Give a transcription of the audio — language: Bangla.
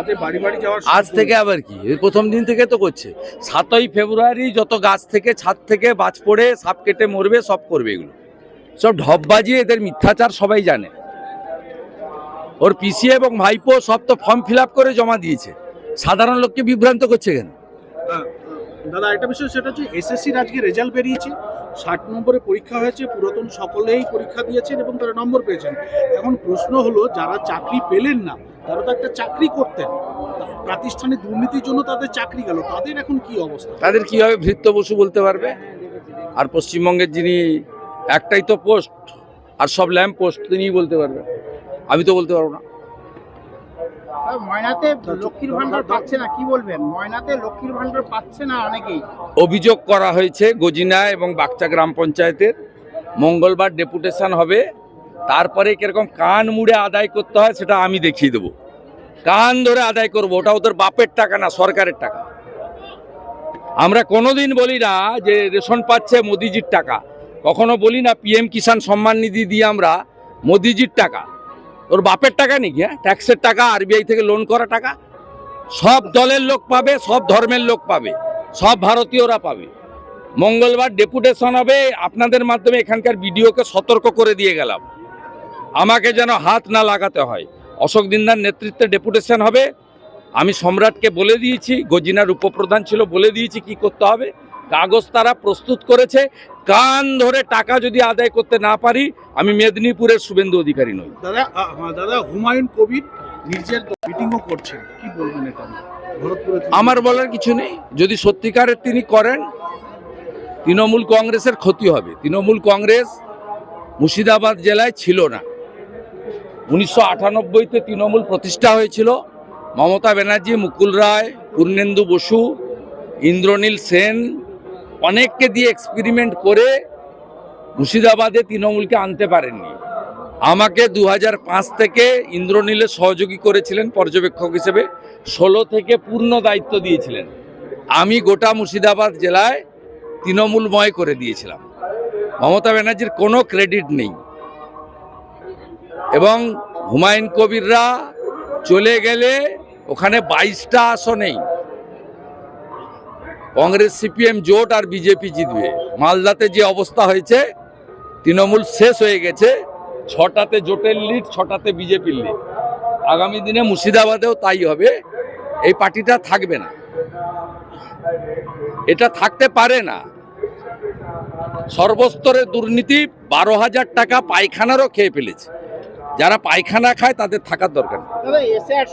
যাতে বাড়ি বাড়ি যাওয়ার আজ থেকে আবার কি, এই প্রথম দিন থেকে তো করছে। 7ই ফেব্রুয়ারি যত গাছ থেকে ছাদ থেকে বাজ পড়ে সাপ কেটে মরবে সব করবে, এগুলো সব ঢপবাজি, এদের মিথ্যাচার সবাই জানে। ওর পিসি এবং ভাইপো সব তো ফর্ম ফিল আপ করে জমা দিয়েছে, সাধারণ লোককে বিভ্রান্ত করছে কেন? দাদা একটা বিষয়, সেটা হচ্ছে এসএসসির আজকে রেজাল্ট বেরিয়েছে, 60 নম্বরে পরীক্ষা হয়েছে, পুরাতন সকলেই পরীক্ষা দিয়েছেন এবং তারা নম্বর পেয়েছেন। এখন প্রশ্ন হলো, যারা চাকরি পেলেন না, তারা তো একটা চাকরি করতেন, প্রাতিষ্ঠানিক দুর্নীতির জন্য তাদের চাকরি গেল, তাদের এখন কি অবস্থা? তাদের কিভাবে ভৃত্য বসু বলতে পারবে? আর পশ্চিমবঙ্গের যিনি একটাই তো পোস্ট আর সব ল্যাম্প পোস্ট, তিনিই বলতে পারবে, আমি তো বলতে পারবো না। ময়নাতে লক্ষ্মীর ভান্ডার পাচ্ছে না, কি বলবেন? ময়নাতে লক্ষ্মীর ভান্ডার পাচ্ছে না অনেকেই। অভিযোগ করা হয়েছে গজিনা এবং বাগচা গ্রাম পঞ্চায়েতের, মঙ্গলবার ডেপুটেশন হবে, তারপরে কিরকম কান মুড়ে আদায় করতে হয় সেটা আমি দেখিয়ে দেবো। কান ধরে আদায় করবো, ওটা ওদের বাপের টাকা না, সরকারের টাকা। আমরা কোনোদিন বলি না যে রেশন পাচ্ছে মোদিজির টাকা, কখনো বলি না পিএম কিষাণ সম্মান নিধি দিয়ে আমরা মোদিজির টাকা, ওর বাপের টাকা নাকি? হ্যাঁ, ট্যাক্সের টাকা, আরবিআই থেকে লোন করা টাকা। সব দলের লোক পাবে, সব ধর্মের লোক পাবে, সব ভারতীয়রা পাবে। মঙ্গলবার ডেপুটেশন হবে, আপনাদের মাধ্যমে এখানকার বিডিওকে সতর্ক করে দিয়ে গেলাম, আমাকে যেন হাত না লাগাতে হয়। অশোক দিন্দার নেতৃত্বে ডেপুটেশন হবে। আমি সম্রাটকে বলে দিয়েছি, গজিনার উপপ্রধান ছিল, বলে দিয়েছি কি করতে হবে। কাগজ তারা প্রস্তুত করেছে। কান ধরে টাকা যদি আদায় করতে না পারি, আমি মেদিনীপুরের শুভেন্দু অধিকারী নই। দাদা হুমায়ুন কবির নিজের মিটিংও করছেন, কি বলবেন এটা নিয়ে? ভরতপুরে আমার বলার কিছু নেই। যদি সত্যিকারের তিনি করেন, তৃণমূল কংগ্রেসের ক্ষতি হবে। তৃণমূল কংগ্রেস মুর্শিদাবাদ জেলায় ছিল না। 1998-তে তৃণমূল প্রতিষ্ঠা হয়েছিল। মমতা ব্যানার্জি, মুকুল রায়, পূর্ণেন্দু বসু, ইন্দ্রনীল সেন অনেককে দিয়ে এক্সপেরিমেন্ট করে মুর্শিদাবাদে তৃণমূলকে আনতে পারেননি। আমাকে 2005 থেকে ইন্দ্রনীলের সহযোগী করেছিলেন পর্যবেক্ষক হিসেবে, 16 থেকে পূর্ণ দায়িত্ব দিয়েছিলেন। আমি গোটা মুর্শিদাবাদ জেলায় তৃণমূলময় করে দিয়েছিলাম। মমতা ব্যানার্জির কোনো ক্রেডিট নেই। এবং হুমায়ুন কবিররা চলে গেলে ওখানে 22টা আসনেই কংগ্রেস সিপিএম জোট আর বিজেপি জিতবে। মালদাতে যে অবস্থা হয়েছে, তৃণমূল শেষ হয়ে গেছে, 6টাতে জোটের লিড, 6টাতে বিজেপির লিড। আগামী দিনে মুর্শিদাবাদেও তাই হবে। এই পার্টিটা থাকবে না, এটা থাকতে পারে না। সর্বস্তরে দুর্নীতি, 12,000 টাকা পায়খানারও খেয়ে ফেলেছে। যারা পায়খানা খায় তাদের থাকার দরকার নেই। দাদা এসআর